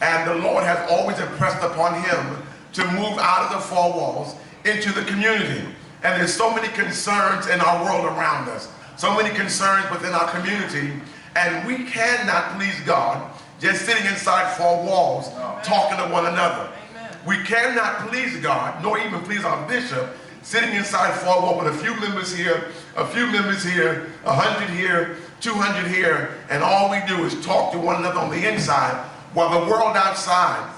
And the Lord has always impressed upon him to move out of the four walls into the community. And there's so many concerns in our world around us, so many concerns within our community, and we cannot please God just sitting inside four walls talking to one another. We cannot please God, nor even please our bishop, sitting inside four walls with a few members here, a few members here, 100 here, 200 here, and all we do is talk to one another on the inside, while the world outside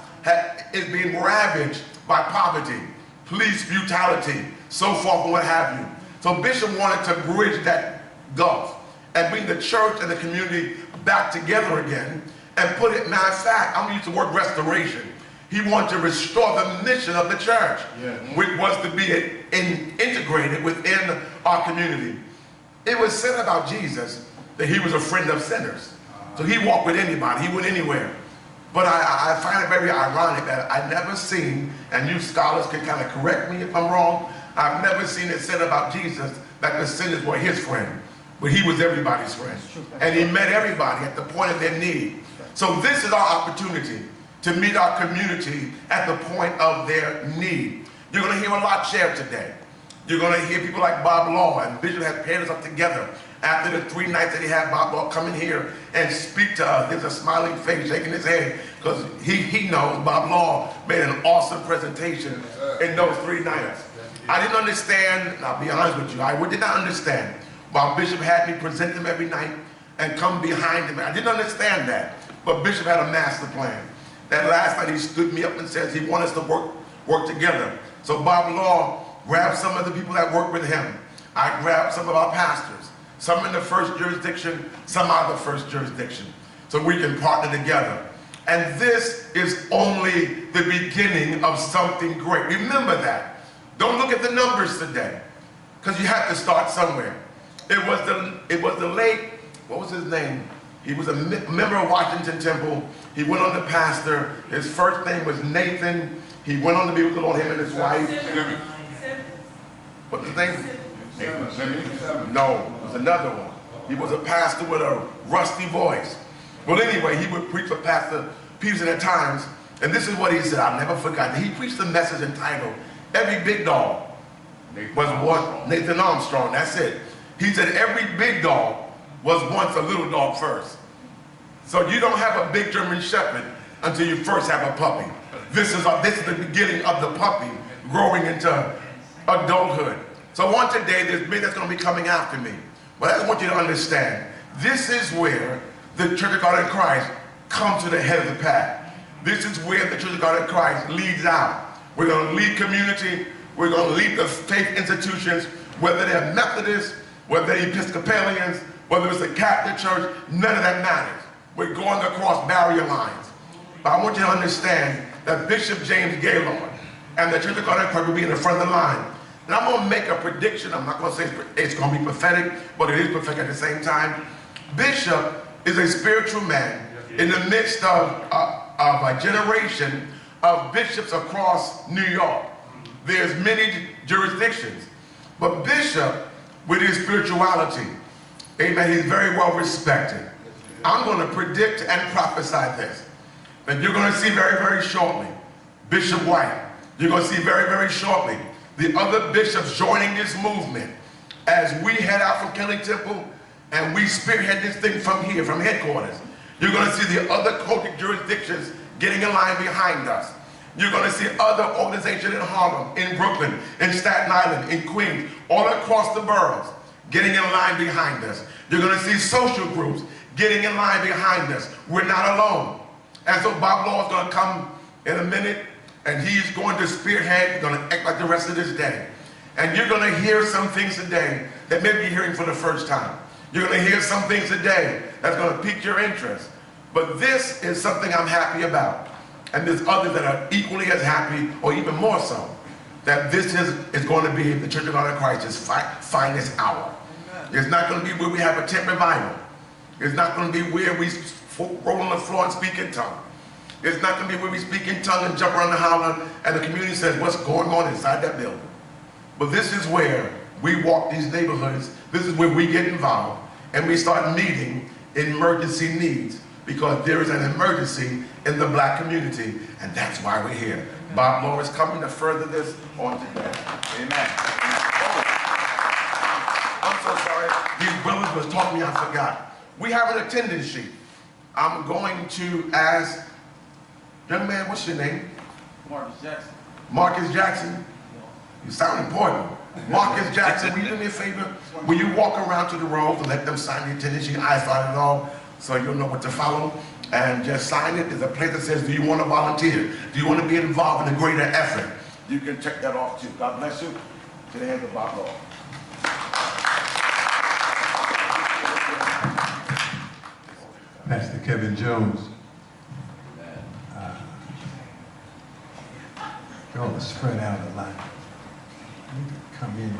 is being ravaged by poverty, police brutality, so forth and what have you. So Bishop wanted to bridge that gulf and bring the church and the community back together again and put it, matter of fact, I'm going to use the word restoration. He wanted to restore the mission of the church, which was to be integrated within our community. It was said about Jesus that he was a friend of sinners. So he walked with anybody, he went anywhere. But I find it very ironic that I've never seen, and you scholars can kind of correct me if I'm wrong, I've never seen it said about Jesus that the sinners were his friend. But he was everybody's friend. And he met everybody at the point of their need. So this is our opportunity to meet our community at the point of their need. You're going to hear a lot shared today. You're going to hear people like Bob Law, and Bishop has paired us up together after the 3 nights that he had Bob Law come in here and speak to us. There's a smiling face shaking his head because he knows Bob Law made an awesome presentation in those 3 nights. I didn't understand, and I'll be honest with you, I did not understand why Bishop had me present him every night and come behind him. I didn't understand that, but Bishop had a master plan. That last night he stood me up and says he wanted us to work together. So Bob Law grabbed some of the people that work with him. I grabbed some of our pastors, some in the first jurisdiction, some out of the first jurisdiction, so we can partner together. And this is only the beginning of something great. Remember that. Don't look at the numbers today, because you have to start somewhere. It was the late, what was his name? He was a member of Washington Temple. He went on to pastor. His first name was Nathan. He went on to be with the Lord, him and his wife. What's his name? No, it was another one. He was a pastor with a rusty voice. Well, anyway, he would preach for Pastor Peterson at times, and this is what he said. I've never forgotten. He preached a message entitled, "Every Big Dog was once Nathan Armstrong." That's it. He said, every big dog was once a little dog first. So you don't have a big German Shepherd until you first have a puppy. This is the beginning of the puppy growing into adulthood. So on today, there's many that's going to be coming after me. But I want you to understand, this is where the Church of God in Christ comes to the head of the pack. This is where the Church of God in Christ leads out. We're going to lead community. We're going to lead the faith institutions, whether they're Methodists, whether they're Episcopalians, whether it's a Catholic church, none of that matters. We're going across barrier lines. But I want you to understand that Bishop James Gaylord and the Church of God in Christ will be in the front of the line. And I'm going to make a prediction. I'm not going to say it's going to be prophetic, but it is prophetic at the same time. Bishop is a spiritual man in the midst of a generation of bishops across New York. There's many jurisdictions. But Bishop, with his spirituality, amen, he's very well respected. I'm going to predict and prophesy this, that you're going to see very, very shortly Bishop White. You're going to see very, very shortly the other bishops joining this movement as we head out from Kelly Temple and we spearhead this thing from here, from headquarters. You're going to see the other cultic jurisdictions getting in line behind us. You're going to see other organizations in Harlem, in Brooklyn, in Staten Island, in Queens, all across the boroughs getting in line behind us. You're going to see social groups getting in line behind us. We're not alone. And so Bob Law is going to come in a minute, and he's going to spearhead, going to act like the rest of this day. And you're going to hear some things today that maybe you're hearing for the first time. You're going to hear some things today that's going to pique your interest. But this is something I'm happy about. And there's others that are equally as happy, or even more so, that this is going to be the Church of God in Christ's finest hour. It's not going to be where we have a tent revival. It's not going to be where we roll on the floor and speak in tongues. It's not going to be where we speak in tongues and jump around the holler and the community says, what's going on inside that building? But this is where we walk these neighborhoods. This is where we get involved and we start meeting emergency needs. because there is an emergency in the black community, and that's why we're here. Bob Law is coming to further this on today. Amen. I'm so sorry. These brothers was talking to me, I forgot. We have an attendance sheet. I'm going to ask, young man, what's your name? Marcus Jackson. Marcus Jackson? You sound important. Marcus Jackson, will you do me a favor? Will you walk around to the rows and let them sign the attendance sheet? I sign it all so you'll know what to follow. And just sign it. There's a place that says, do you want to volunteer? Do you want to be involved in a greater effort? You can check that off too. God bless you. To the hands of Bob Law. Pastor Kevin Jones. Y'all are spread out a lot. You need to come in,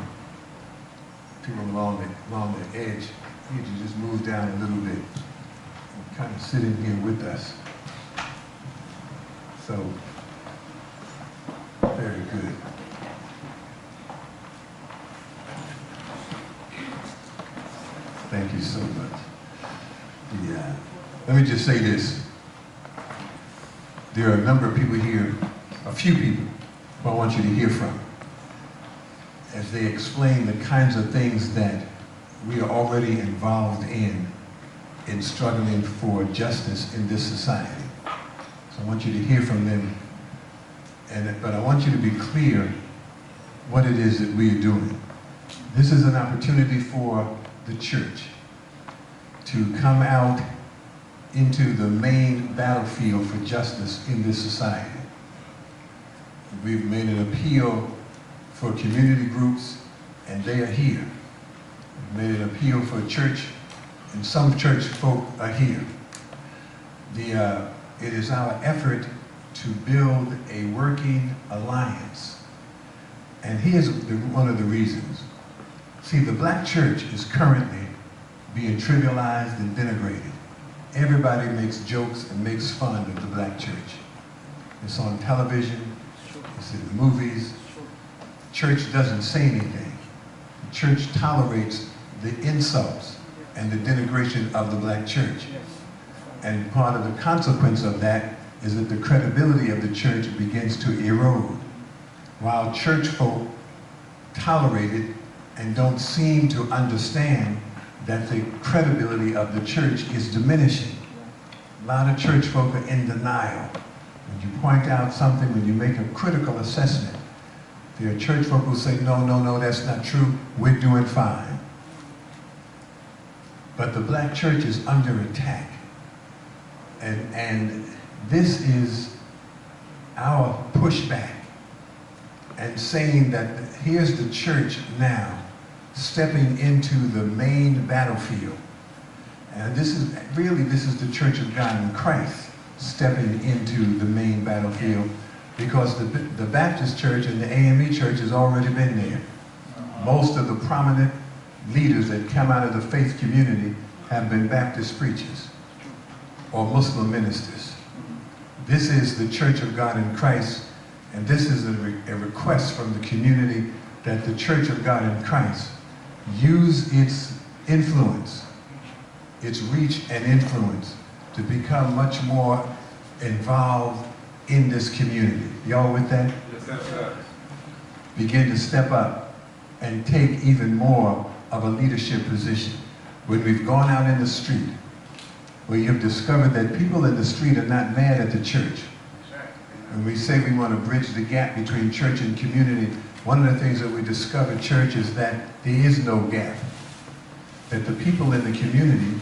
people along the edge. You need to just move down a little bit and kind of sit in here with us. So, very good. Thank you so much. Let me just say this. There are a number of people here, a few people, who I want you to hear from as they explain the kinds of things that we are already involved in struggling for justice in this society. So I want you to hear from them, but I want you to be clear what it is that we are doing. This is an opportunity for the church to come out into the main battlefield for justice in this society. We've made an appeal for community groups, and they are here. We've made an appeal for a church, and some church folk are here. It is our effort to build a working alliance. And here's one of the reasons. See, the black church is currently being trivialized and denigrated. Everybody makes jokes and makes fun of the black church. It's on television, it's in the movies. The church doesn't say anything. The church tolerates the insults and the denigration of the black church. And part of the consequence of that is that the credibility of the church begins to erode. While church folk tolerate it and don't seem to understand that the credibility of the church is diminishing. A lot of church folk are in denial. When you point out something, when you make a critical assessment, there are church folk who say, no, no, no, that's not true, we're doing fine. But the black church is under attack. And this is our pushback and saying that here's the church now stepping into the main battlefield. And this is the Church of God in Christ stepping into the main battlefield, because the Baptist church and the AME church has already been there. Most of the prominent leaders that come out of the faith community have been Baptist preachers or Muslim ministers. This is the Church of God in Christ, and this is a request from the community that the Church of God in Christ use its influence, its reach and influence to become much more involved in this community. Y'all with that? Yes, sir. Begin to step up and take even more of a leadership position. When we've gone out in the street, where you've discovered that people in the street are not mad at the church. When we say we want to bridge the gap between church and community, one of the things that we discovered, church, is that there is no gap. That the people in the community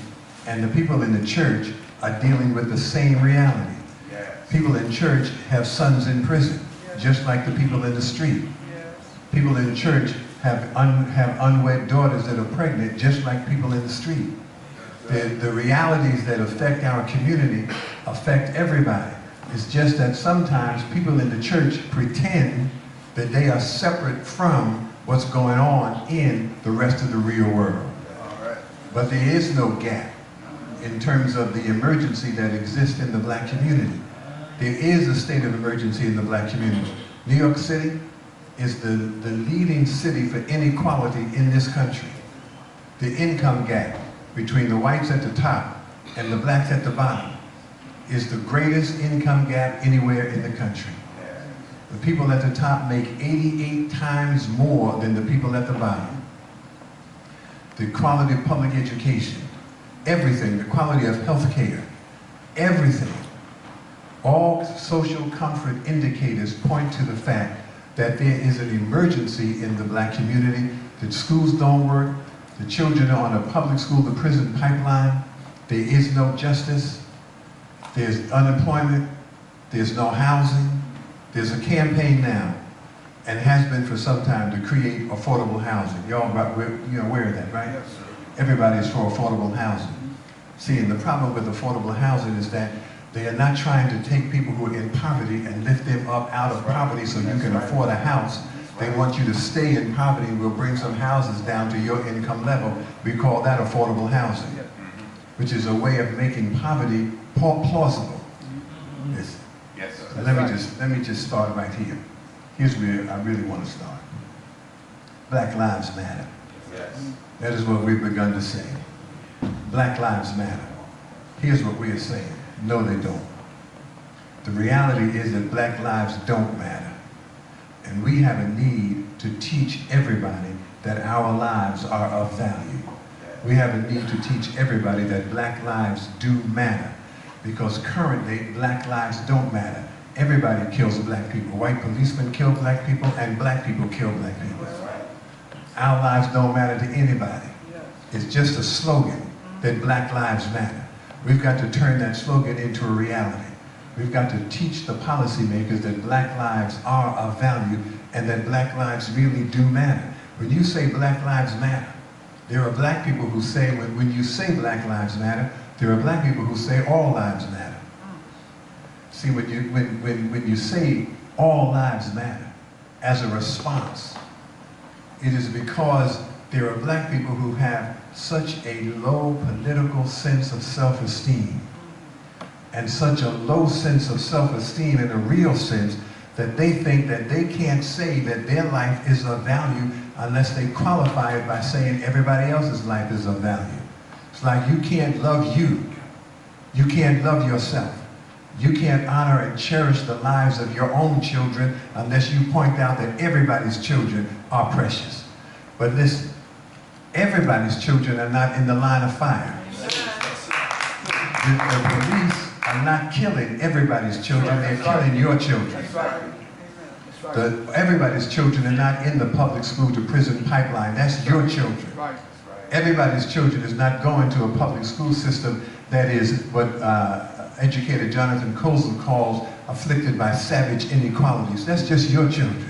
and the people in the church are dealing with the same reality. Yes. People in church have sons in prison, just like the people in the street. Yes. People in church have unwed daughters that are pregnant, just like people in the street. The realities that affect our community affect everybody. It's just that sometimes people in the church pretend that they are separate from what's going on in the rest of the real world. But there is no gap in terms of the emergency that exists in the black community. There is a state of emergency in the black community. New York City is the leading city for inequality in this country. The income gap between the whites at the top and the blacks at the bottom is the greatest income gap anywhere in the country. The people at the top make 88 times more than the people at the bottom. The quality of public education, everything, the quality of health care, everything, all social comfort indicators point to the fact that there is an emergency in the black community, that schools don't work, the children are on a public school to prison pipeline, there is no justice, there's unemployment, there's no housing. There's a campaign now, and has been for some time, to create affordable housing. You're aware of that, right? Yes, sir. Everybody is for affordable housing. See, and the problem with affordable housing is that they are not trying to take people who are in poverty and lift them up out of poverty so you can afford a house. They want you to stay in poverty, and we'll bring some houses down to your income level. We call that affordable housing, which is a way of making poverty plausible. Yes, sir. So let me just start right here. Here's where I really want to start. Black lives matter. Yes. That is what we've begun to say. Black lives matter. Here's what we are saying. No, they don't. The reality is that black lives don't matter. And we have a need to teach everybody that our lives are of value. We have a need to teach everybody that black lives do matter. Because currently, black lives don't matter. Everybody kills black people. White policemen kill black people, and black people kill black people. Our lives don't matter to anybody. It's just a slogan that black lives matter. We've got to turn that slogan into a reality. We've got to teach the policymakers that black lives are of value and that black lives really do matter. When you say black lives matter, there are black people who say, when you say black lives matter, there are black people who say all lives matter. See, when you say all lives matter as a response, it is because there are black people who have such a low political sense of self-esteem and such a low sense of self-esteem in a real sense that they think that they can't say that their life is of value unless they qualify it by saying everybody else's life is of value. It's like you can't love you. You can't love yourself. You can't honor and cherish the lives of your own children unless you point out that everybody's children are precious. But listen, everybody's children are not in the line of fire. The police are not killing everybody's children, they're killing your children. Everybody's children are not in the public school to prison pipeline, that's your children. Everybody's children is not going to a public school system that is what educator Jonathan Colson calls afflicted by savage inequalities. That's just your children.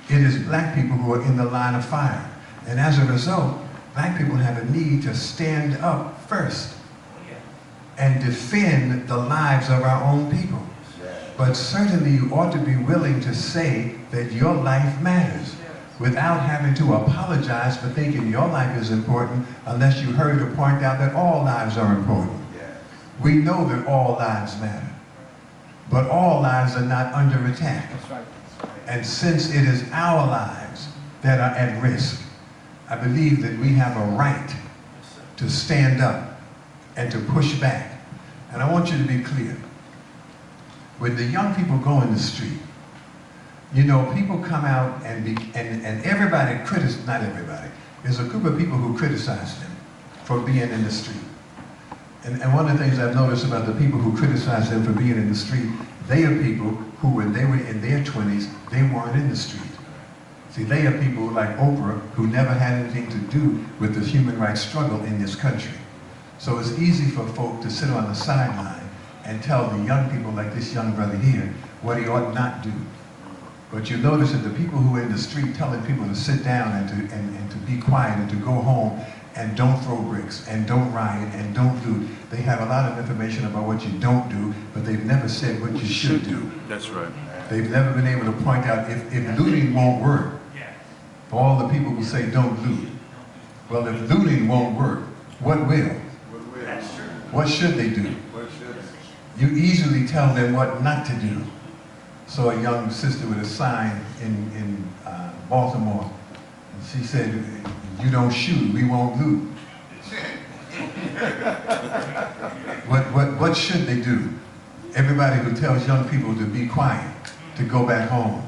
It is black people who are in the line of fire. And as a result, black people have a need to stand up first and defend the lives of our own people. But certainly you ought to be willing to say that your life matters without having to apologize for thinking your life is important unless you hurry to point out that all lives are important. We know that all lives matter, but all lives are not under attack. And since it is our lives that are at risk, I believe that we have a right to stand up and to push back. And I want you to be clear. When the young people go in the street, you know, people come out and everybody not everybody. There's a group of people who criticize them for being in the street. And one of the things I've noticed about the people who criticize them for being in the street, they are people who, when they were in their 20s, they weren't in the street. See, they are people like Oprah who never had anything to do with the human rights struggle in this country. So it's easy for folk to sit on the sideline and tell the young people like this young brother here what he ought not do. But you notice that the people who are in the street telling people to sit down and to be quiet and to go home and don't throw bricks and don't riot and don't loot, they have a lot of information about what you don't do, but they've never said what you should do. That's right. They've never been able to point out if looting won't work, for all the people who say don't loot. Well, if looting won't work, what will? What should they do? You easily tell them what not to do. So a young sister with a sign in Baltimore, and she said, "You don't shoot, we won't loot." what should they do? Everybody who tells young people to be quiet, to go back home.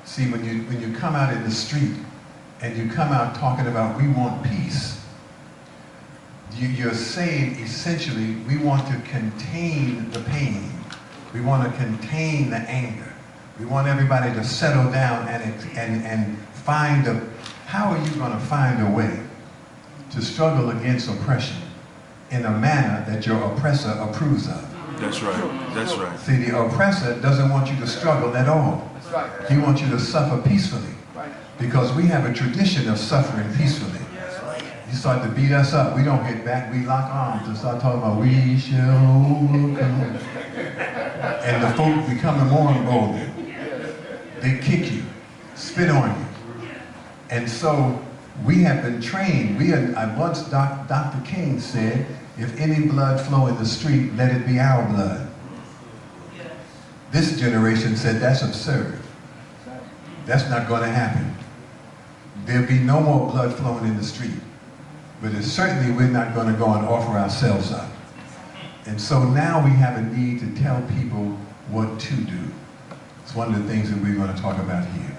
See, when you come out in the street and you come out talking about we want peace, you're saying essentially we want to contain the pain. We want to contain the anger. We want everybody to settle down and find a, how are you going to find a way to struggle against oppression in a manner that your oppressor approves of? That's right, that's right. See, the oppressor doesn't want you to struggle at all. He wants you to suffer peacefully. Because we have a tradition of suffering peacefully. You start to beat us up, we don't hit back, we lock arms and start talking about we shall overcome. And the folk becoming more emboldened. They kick you, spit on you. And so we have been trained. Once Dr. King said, if any blood flow in the street, let it be our blood. This generation said that's absurd. That's not going to happen. There'll be no more blood flowing in the street. But certainly we're not going to go and offer ourselves up. And so now we have a need to tell people what to do. It's one of the things that we're going to talk about here.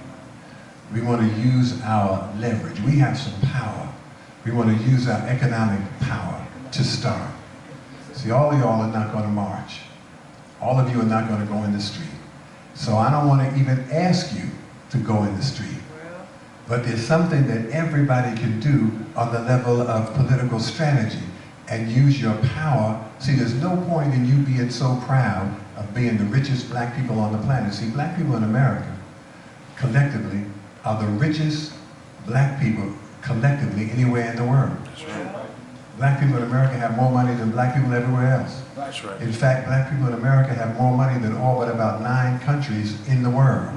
We want to use our leverage. We have some power. We want to use our economic power to start. See, all of y'all are not going to march. All of you are not going to go in the street. So I don't want to even ask you to go in the street. But there's something that everybody can do on the level of political strategy and use your power. See, there's no point in you being so proud of being the richest black people on the planet. See, black people in America, collectively, are the richest black people collectively anywhere in the world. That's right. Black people in America have more money than black people everywhere else. That's right. In fact, black people in America have more money than all but about 9 countries in the world.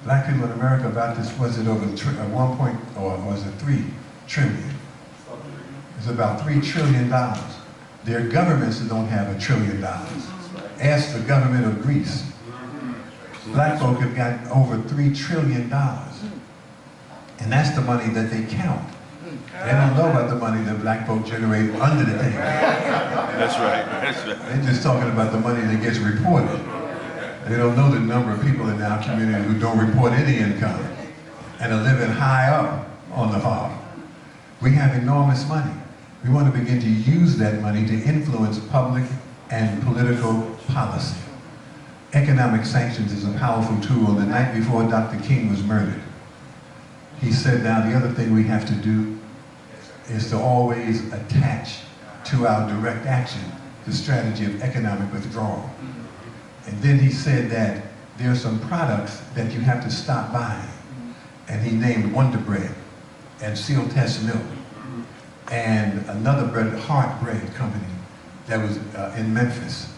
Black people in America about this, was it over 1 point, or was it 3 trillion? It's about $3 trillion. There are governments that don't have $1 trillion. Ask the government of Greece. Black folk have got over $3 trillion. And that's the money that they count. They don't know about the money that black folk generate under the table. That's right, that's right. They're just talking about the money that gets reported. They don't know the number of people in our community who don't report any income and are living high up on the farm. We have enormous money. We want to begin to use that money to influence public and political policy. Economic sanctions is a powerful tool. The night before Dr. King was murdered, he said, now the other thing we have to do is to always attach to our direct action the strategy of economic withdrawal. And then he said that there are some products that you have to stop buying. And he named Wonder Bread and Seal Test Milk and another bread, Heart Bread company that was in Memphis,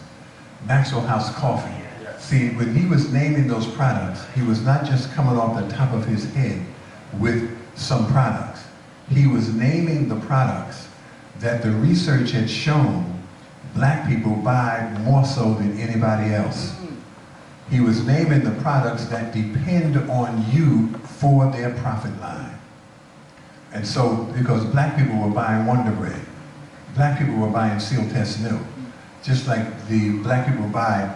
Maxwell House Coffee. See, when he was naming those products, he was not just coming off the top of his head with some products. He was naming the products that the research had shown black people buy more so than anybody else. He was naming the products that depend on you for their profit line. And so, because black people were buying Wonder Bread, black people were buying Seal Test Milk, just like the black people buy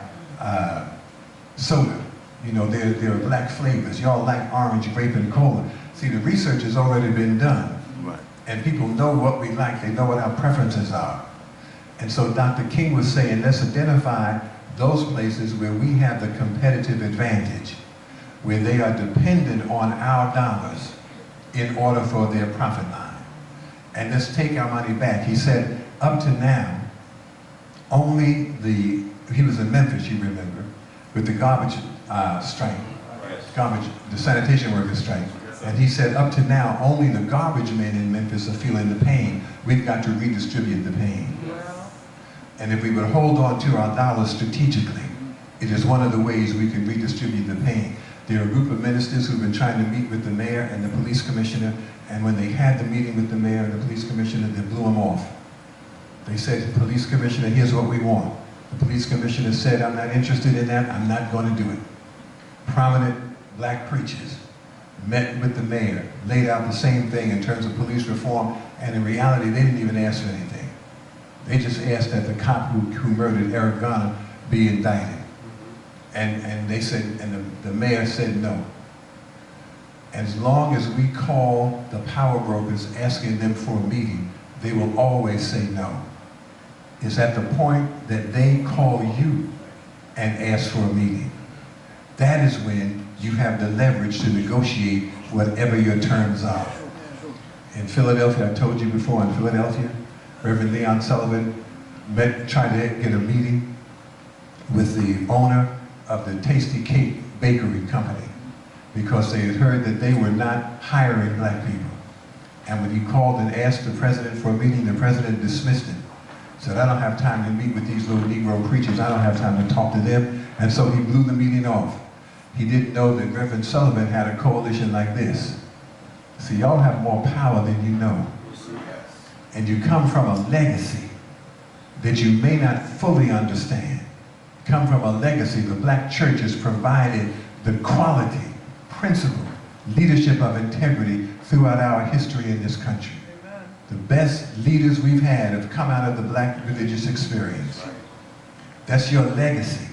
soda. You know, there are black flavors. Y'all like orange, grape, and cola. See, the research has already been done. Right. And people know what we like. They know what our preferences are. And so Dr. King was saying, let's identify those places where we have the competitive advantage, where they are dependent on our dollars in order for their profit line. And let's take our money back. He said, up to now, only he was in Memphis, you remember, with the garbage strike, the sanitation workers strike. And he said, up to now, only the garbage men in Memphis are feeling the pain. We've got to redistribute the pain. And if we would hold on to our dollars strategically, it is one of the ways we can redistribute the pain. There are a group of ministers who've been trying to meet with the mayor and the police commissioner, and when they had the meeting with the mayor and the police commissioner, they blew them off. They said, police commissioner, here's what we want. The police commissioner said, I'm not interested in that, I'm not going to do it. Prominent black preachers met with the mayor, laid out the same thing in terms of police reform, and in reality, they didn't even ask for anything. They just asked that the cop who murdered Eric Garner be indicted. And they said, and the mayor said no. As long as we call the power brokers asking them for a meeting, they will always say no. It's at the point that they call you and ask for a meeting. That is when you have the leverage to negotiate whatever your terms are. In Philadelphia, I told you before, in Philadelphia, Reverend Leon Sullivan tried to get a meeting with the owner of the Tasty Cake Bakery Company because they had heard that they were not hiring black people. And when he called and asked the president for a meeting, the president dismissed him. Said, I don't have time to meet with these little Negro preachers. I don't have time to talk to them. And so he blew the meeting off. He didn't know that Reverend Sullivan had a coalition like this. See, y'all have more power than you know. And you come from a legacy that you may not fully understand. Come from a legacy. The black church has provided the quality, principle, leadership of integrity throughout our history in this country. Amen. The best leaders we've had have come out of the black religious experience. That's your legacy.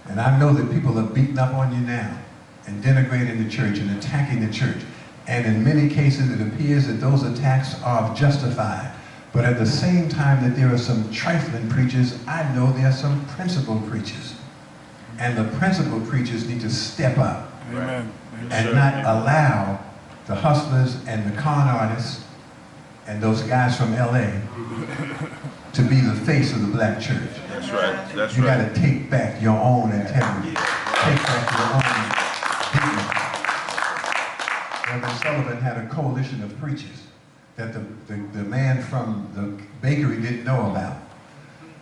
And I know that people are beating up on you now and denigrating the church and attacking the church. And in many cases, it appears that those attacks are justified. But at the same time that there are some trifling preachers, I know there are some principled preachers. And the principled preachers need to step up. Amen. And not allow the hustlers and the con artists and those guys from LA to be the face of the black church. That's right. That's you right. got to take back your own integrity. Take back your own dignity. Reverend Sullivan had a coalition of preachers that the man from the bakery didn't know about.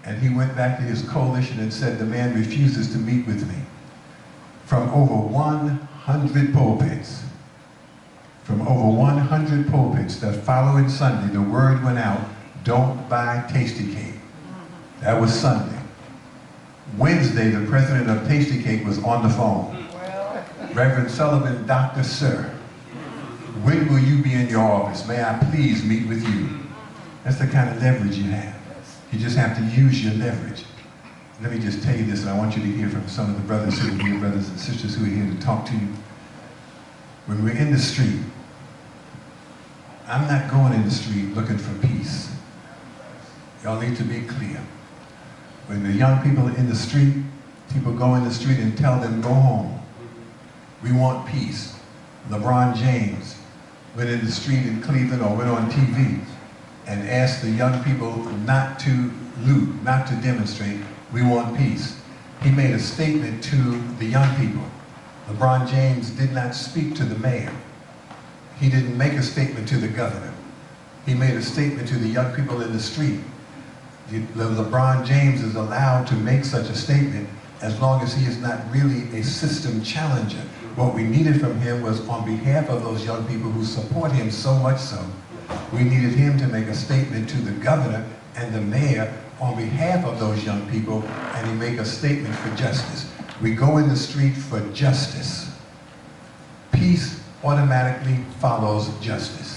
And he went back to his coalition and said, the man refuses to meet with me. From over 100 pulpits, that following Sunday, the word went out, don't buy Tasty Cake. That was Sunday. Wednesday, the president of Tasty Cake was on the phone. Reverend Sullivan, Dr. Sir, when will you be in your office? May I please meet with you? That's the kind of leverage you have. You just have to use your leverage. Let me just tell you this, and I want you to hear from some of the brothers who are here, brothers and sisters who are here to talk to you. When we're in the street, I'm not going in the street looking for peace. Y'all need to be clear. When the young people are in the street, people go in the street and tell them, go home. We want peace. LeBron James went in the street in Cleveland or went on TV and asked the young people not to loot, not to demonstrate. We want peace. He made a statement to the young people. LeBron James did not speak to the mayor. He didn't make a statement to the governor. He made a statement to the young people in the street. LeBron James is allowed to make such a statement as long as he is not really a system challenger. What we needed from him was, on behalf of those young people who support him so much so, we needed him to make a statement to the governor and the mayor on behalf of those young people, and he make a statement for justice. We go in the street for justice. Peace automatically follows justice.